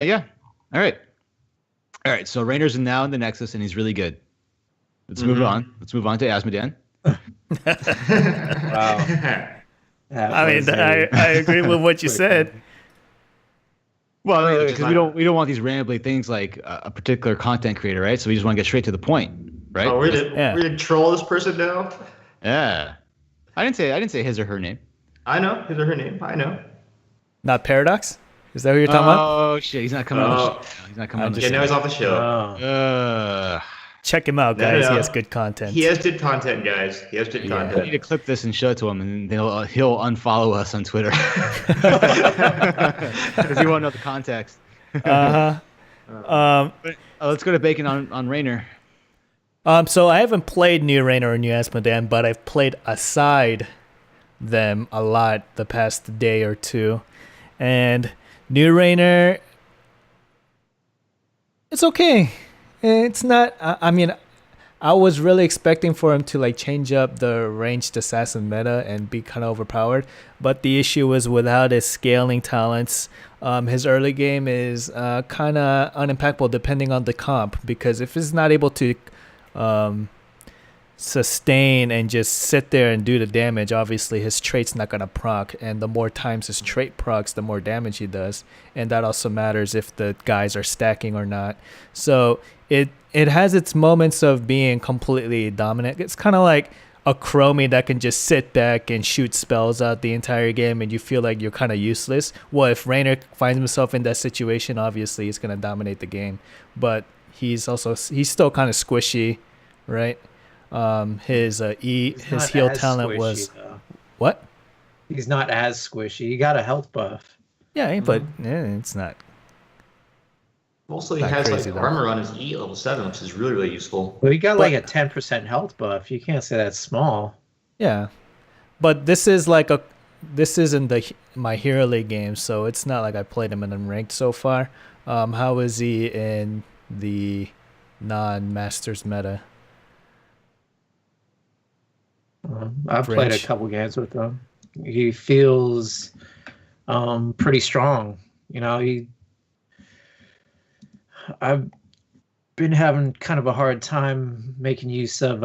Yeah. All right. All right. So Raynor's now in the Nexus, and he's really good. Let's move on. Mm-hmm. Let's move on to Asmodean. Wow, that I mean, was a I agree with what you quick said. one. I mean, Well, just because like, we don't want these rambly things like a particular content creator, right? So we just want to get straight to the point, right? oh, Yeah. we're gonna troll this person now. Yeah. I didn't say his or her name. I know his or her name. I know. Not Paradox? Is that who you're talking about? Oh shit, he's not coming on the show. Oh, He's not coming I'm on the yeah. just Now show. he's off the show. Oh, check him out, No, no, guys. He has no. good content. He has good content, guys. He has good Yeah. We need to content. clip this and show it to him, and then he'll unfollow us on Twitter because he won't know the context. Uh-huh. Um, But, let's go to Bacon on Raynor. so I haven't played New Raynor or New Asmodean, but I've played aside them a lot the past day or two. And New Raynor, it's okay. It's not. I mean, I was really expecting for him to like change up the ranged assassin meta and be kind of overpowered, but the issue was without his scaling talents. His early game is kind of unimpactful depending on the comp because if he's not able to um, sustain and just sit there and do the damage, obviously his trait's not gonna proc, and the more times his trait procs, the more damage he does, and that also matters if the guys are stacking or not. So it has its moments of being completely dominant. It's kind of like a Chromie that can just sit back and shoot spells out the entire game, and you feel like you're kind of useless. Well, if Raynor finds himself in that situation, obviously he's gonna dominate the game, but he's still kind of squishy, right? he's His not heal as talent squishy, was though. what? He's not as squishy. He got a health buff. Yeah, but it's not Also, he Not has crazy, like though. armor on his E level 7, which is really, really useful. Well, he got like But- a 10% health buff. You can't say that's small. yeah. But this isn't my Hero League game, so it's not like I played him in unranked so far. How is he in the non-Masters meta? I've played a Fringe. couple games with him. He feels pretty strong. You know, I've been having kind of a hard time making use of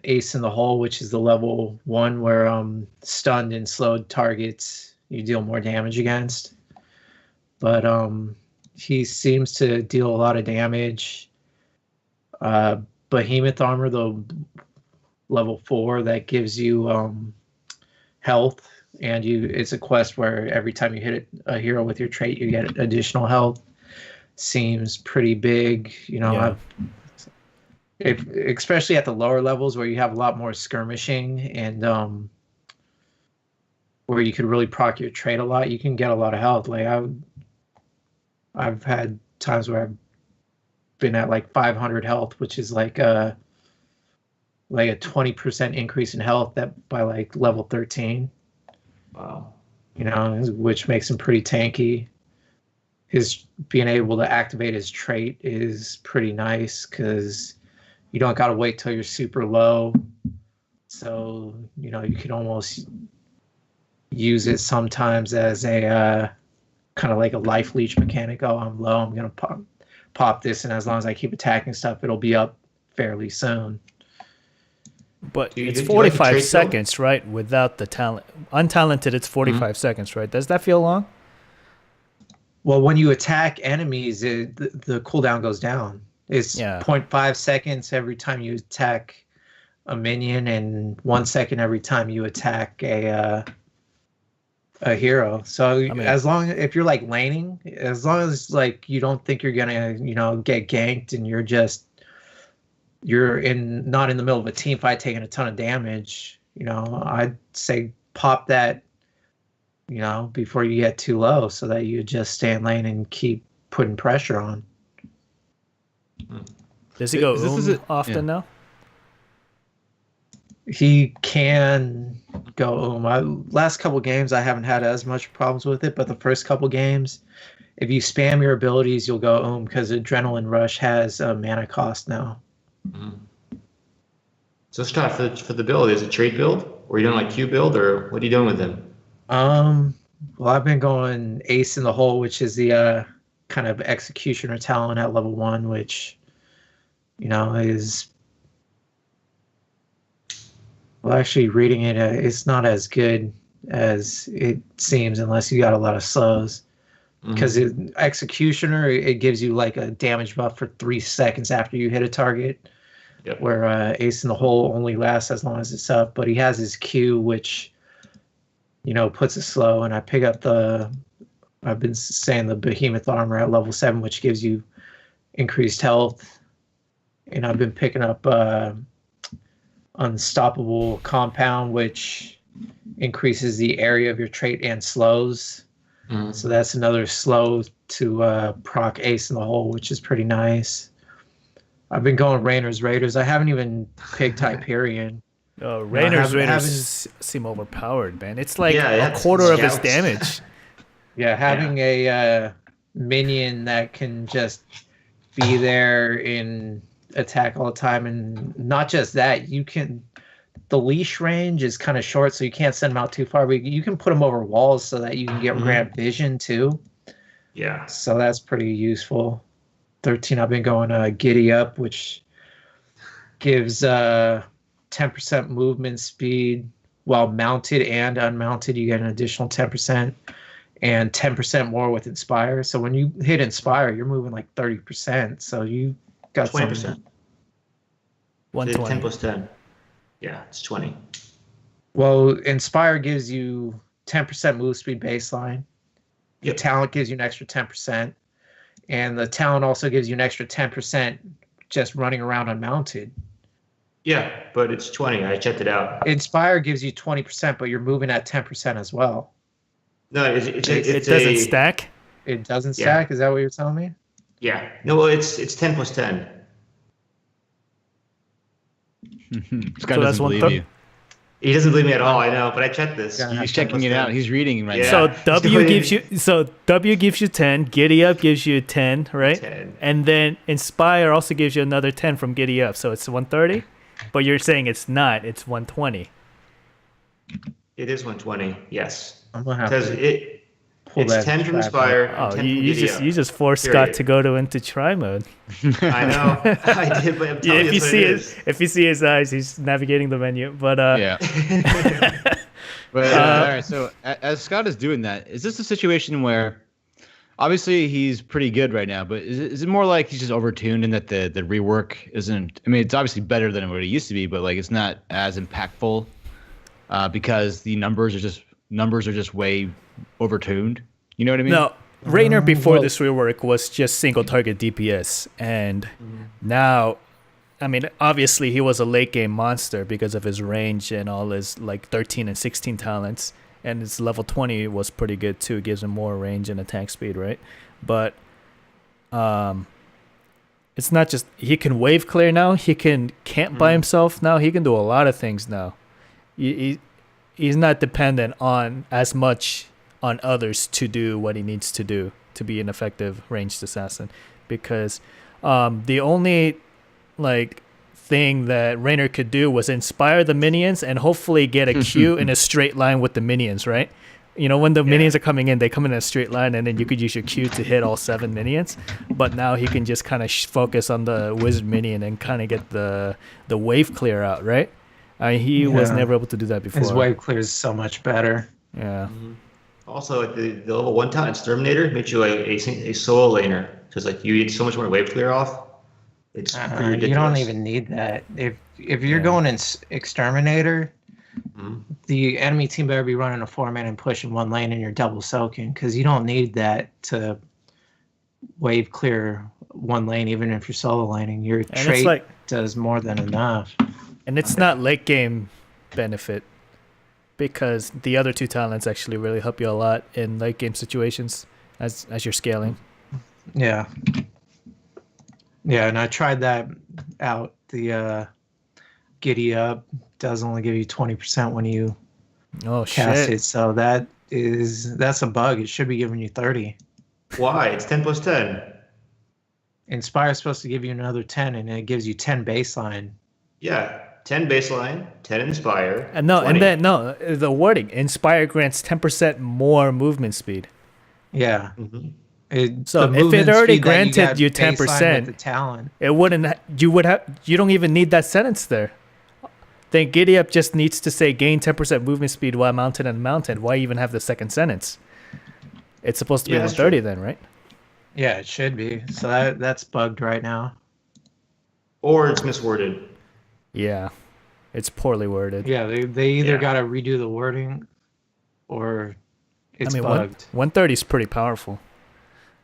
Ace in the Hole, which is the level 1 where stunned and slowed targets you deal more damage against. But he seems to deal a lot of damage. Behemoth armor, the level 4, that gives you health, and it's a quest where every time you hit a hero with your trait, you get additional health. Seems pretty big, you know. Yeah. Especially at the lower levels where you have a lot more skirmishing and where you could really proc your trait a lot, you can get a lot of health. Like I've had times where I've been at like 500 health, which is like a 20% increase in health that by like level 13. Wow. You know, which makes him pretty tanky. His being able to activate his trait is pretty nice because you don't got to wait till you're super low. So, you know, you can almost use it sometimes as a kind of like a life leech mechanic. Oh, I'm low, I'm going to pop this, and as long as I keep attacking stuff, it'll be up fairly soon. But Do you- it's do you like the 45 trade build? seconds, right? Without the talent. Untalented, it's 45 seconds, right? Does that feel long? Well, when you attack enemies, the cooldown goes down. It's Yeah. 0.5 seconds every time you attack a minion, and 1 second every time you attack a hero. So mean- as long if you're like laning, as long as like you don't think you're gonna get ganked and you're not in the middle of a team fight taking a ton of damage, I'd say pop that before you get too low so that you just stay in lane and keep putting pressure on. Does he go This is often yeah. now? He can go last couple games I haven't had as much problems with it, but the first couple games, if you spam your abilities, you'll go because Adrenaline Rush has a mana cost now. So let's try for the build. Is it trade build? Or are you doing like Q build, or what are you doing with him? Well, I've been going Ace in the Hole, which is the level 1 where stunned and slowed targets you deal more damage against. So, you know, you could really proc your trait a lot. You can get a lot of health. kind of executioner talent at level 1, which, is, well, actually reading it, it's not as good as it seems unless you got a lot of slows. Because executioner, it gives you like a damage buff for 3 seconds after you hit a target. Yep. Where Ace in the Hole only lasts as long as it's up, but he has his Q, which puts it slow. And I pick up I've been saying the Behemoth armor at level 7, which gives you increased health. And I've been picking up Unstoppable Compound, which increases the area of your trait and slows. So that's another slow to proc Ace in the Hole, which is pretty nice. I've been going Raynor's Raiders. I haven't even picked Hyperion. Oh, Raynor's Raiders seem overpowered, man. It's like a it's quarter of his scouts. damage. Yeah, having a minion that can just be there and attack all the time, and not just that, the leash range is kind of short, so you can't send them out too far, but you can put them over walls so that you can get ramp vision too. Yeah. So that's pretty useful. 13, I've been going Giddy Up, which gives 10% movement speed while mounted and unmounted. You get an additional 10% and 10% more with Inspire. So when you hit Inspire, you're moving like 30%. So you got 20%. 120. 10 plus 10. Yeah, it's 20. Well, Inspire gives you 10% move speed baseline. Your Yep. talent gives you an extra 10%. And the talent also gives you an extra 10% just running around unmounted. Yeah, but it's 20. I checked it out. Inspire gives you 20%, but you're moving at 10% as well. No, It doesn't stack. It doesn't stack? Is that what you're telling me? Yeah. No, well, it's 10 plus 10. Scott So that's doesn't one believe third? you. He doesn't believe me at all, I know, but I checked this. Yeah. He's checking it out. He's reading right Yeah. now. So W gives you 10, Giddy Up gives you 10, right? 10. And then Inspire also gives you another 10 from Giddy Up, so it's 130. But you're saying it's not; it's 120. It is 120, yes. I'm going to have Because to pull it's that 10 from trap Inspire up. and Oh, 10 you from Giddy Up. just forced Scott Period. to go into try mode. I know. I did, but I'm telling Yeah, you, that's what it is. if you see his eyes, he's navigating the menu. But Yeah. But all right. So as Scott is doing that, is this a situation where, obviously he's pretty good right now, but is it more like he's just overtuned and that the rework isn't? I mean, it's obviously better than what it used to be, but like it's not as impactful because the numbers are just way overtuned. You know what I mean? no, Raynor before well- this rework was just single target DPS, and now, I mean, obviously he was a late game monster because of his range and all his like 13 and 16 talents, and his level 20 was pretty good too. It gives him more range and attack speed, right? But it's not just he can wave clear now. He can camp by himself now. He can do a lot of things now. He's not dependent on as much on others to do what he needs to do to be an effective ranged assassin, because the only like thing that Raynor could do was inspire the minions and hopefully get a Q in a straight line with the minions, right? You know, when the minions are coming in, they come in a straight line, and then you could use your Q to hit all 7 minions. But now he can just kind of focus on the wizard minion and kind of get the wave clear out, right? He was Yeah. never able to do that before. His wave clear is so much better. Yeah. Also, like the level 1 talent Exterminator makes you like a solo laner. Because like you get so much more wave clear off. It's pretty ridiculous. You don't even need that. If you're going in Exterminator, the enemy team better be running a 4-man and pushing one lane, and you're double soaking, because you don't need that to wave clear one lane, even if you're solo laning. Your it's trait like- does more than enough. And it's not late game benefit, because the other 2 talents actually really help you a lot in late game situations as you're scaling. Yeah. Yeah, and I tried that out. The Giddy Up does only give you 20% when you Oh cast shit! it, so that's a bug. It should be giving you 30. Why? It's 10 plus 10. Inspire is supposed to give you another 10, and it gives you 10 baseline. Yeah. 10 baseline, 10 inspire. And no, 20. and then the wording: Inspire grants 10% more movement speed. Yeah. Mhm. So the if it movement already speed that granted got you baseline with 10%, the talent. it wouldn't. You don't even need that sentence there. Then Giddy Up just needs to say gain 10% movement speed while mounted on a mountain. Why even have the second sentence? It's supposed to be 130 then, right? Yeah, it should be. So that's bugged right now. Or it's misworded. Yeah, it's poorly worded. Yeah, they either got to redo the wording, or it's bugged. 130 is pretty powerful.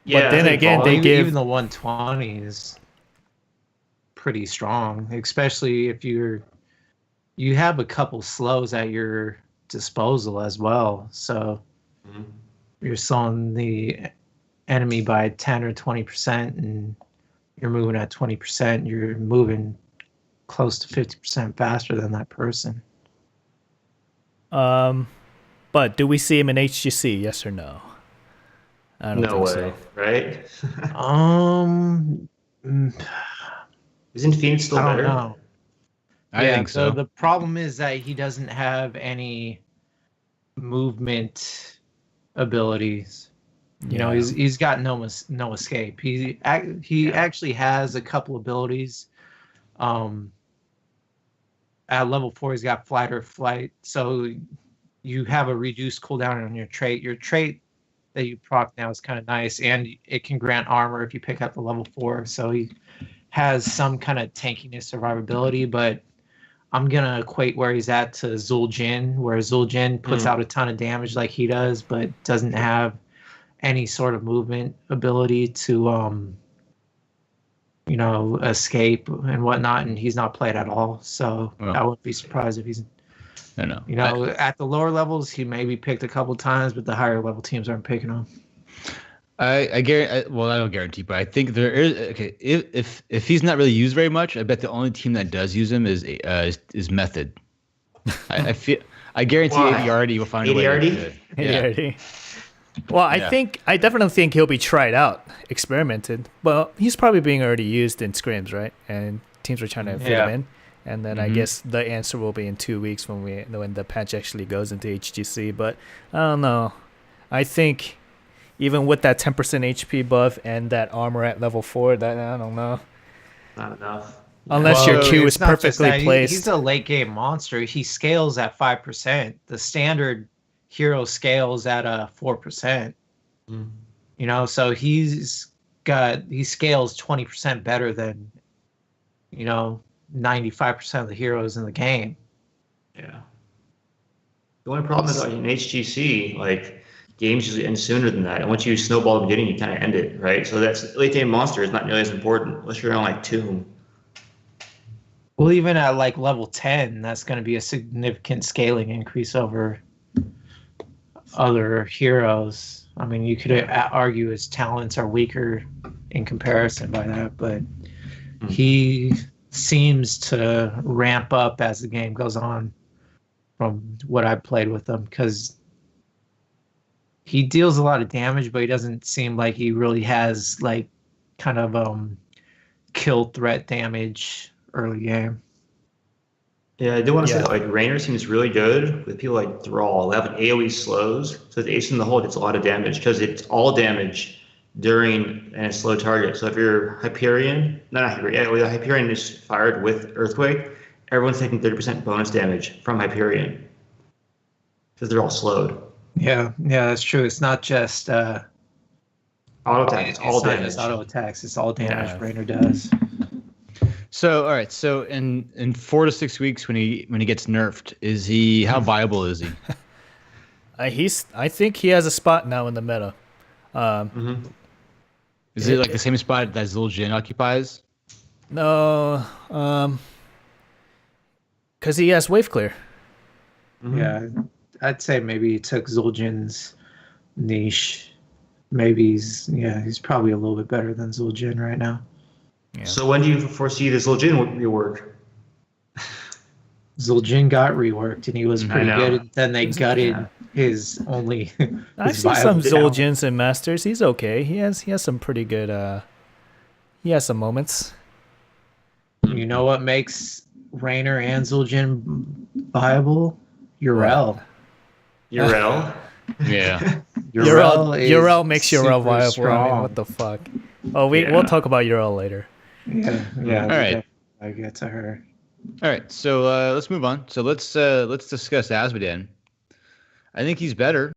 Yeah, but then again, they give even the 120 is pretty strong, especially if you have a couple slows at your disposal as well. So you're slowing the enemy by 10 or 20%, and you're moving at 20%. You're moving close to 50% faster than that person. But do we see him in HGC? Yes or no? I don't think so. Right? Isn't Phoenix still better? I don't know. I think so. The problem is that he doesn't have any movement abilities. You know, he's got no escape. He actually has a couple abilities. At level 4, he's got flight or flight. So you have a reduced cooldown on your trait. Your trait that you proc now is kind of nice, and it can grant armor if you pick up the level 4. So he has some kind of tankiness, survivability, but I'm going to equate where he's at to Zul'jin, where Zul'jin puts out a ton of damage like he does, but doesn't have any sort of movement ability to, escape and whatnot, and he's not played at all. So I wouldn't be surprised if he's, at the lower levels, he may be picked a couple times, but the higher level teams aren't picking him. I guarantee. Well, I don't guarantee, but I think there is. Okay, if he's not really used very much, I bet the only team that does use him is Method. I guarantee ADRD will find a way. ADRD. Well, I definitely think he'll be tried out, experimented. Well, he's probably being already used in scrims, right? And teams are trying to fit him in. And then I guess the answer will be in 2 weeks when the patch actually goes into HGC. But I don't know. I think even with that 10% HP buff and that armor at level 4, that I don't know. Not enough. Unless your Q is perfectly placed. He's a late game monster. He scales at 5%. The standard hero scales at 4%. So he scales 20% better than 95% of the heroes in the game. Yeah. The only problem is in HGC, games usually end sooner than that. And once you snowball the beginning, you kind of end it, right? So that's late game monster is not nearly as important unless you're on Tomb. Well, even at level 10, that's going to be a significant scaling increase over other heroes. I mean, you could argue his talents are weaker in comparison by that, but he seems to ramp up as the game goes on from what I've played with him, because he deals a lot of damage, but he doesn't seem like he really has kill threat damage early game. Yeah, I do want to say that Raynor seems really good with people like Thrall. They have AoE slows, so the ace in the hole gets a lot of damage because it's all damage during a slow target. So if you're Hyperion, Hyperion is fired with Earthquake, everyone's taking 30% bonus damage from Hyperion because they're all slowed. Yeah, that's true. It's not just auto attack. It's all damage. Not just auto attacks. It's all damage Raynor does. So all right. So in 4 to 6 weeks when he gets nerfed, how viable is he? I think he has a spot now in the meta. Is it the same spot that Zul'jin occupies? No, because he has wave clear. Yeah, I'd say maybe he took Zul'jin's niche. Maybe he's probably a little bit better than Zul'jin right now. Yeah. So when do you foresee this Zul'jin rework? Zul'jin got reworked and he was pretty good. Then they gutted his only. I've seen some Zul'jins in Masters. He's okay. He has some pretty good. He has some moments. You know what makes Raynor and Zul'jin viable? Urel. Urel. Yeah. Urel makes Urel viable. Strong. I mean, what the fuck? Oh, we'll talk about Urel later. Yeah. All right. I get to her. All right, so let's move on. So let's discuss Asmodean. I think he's better.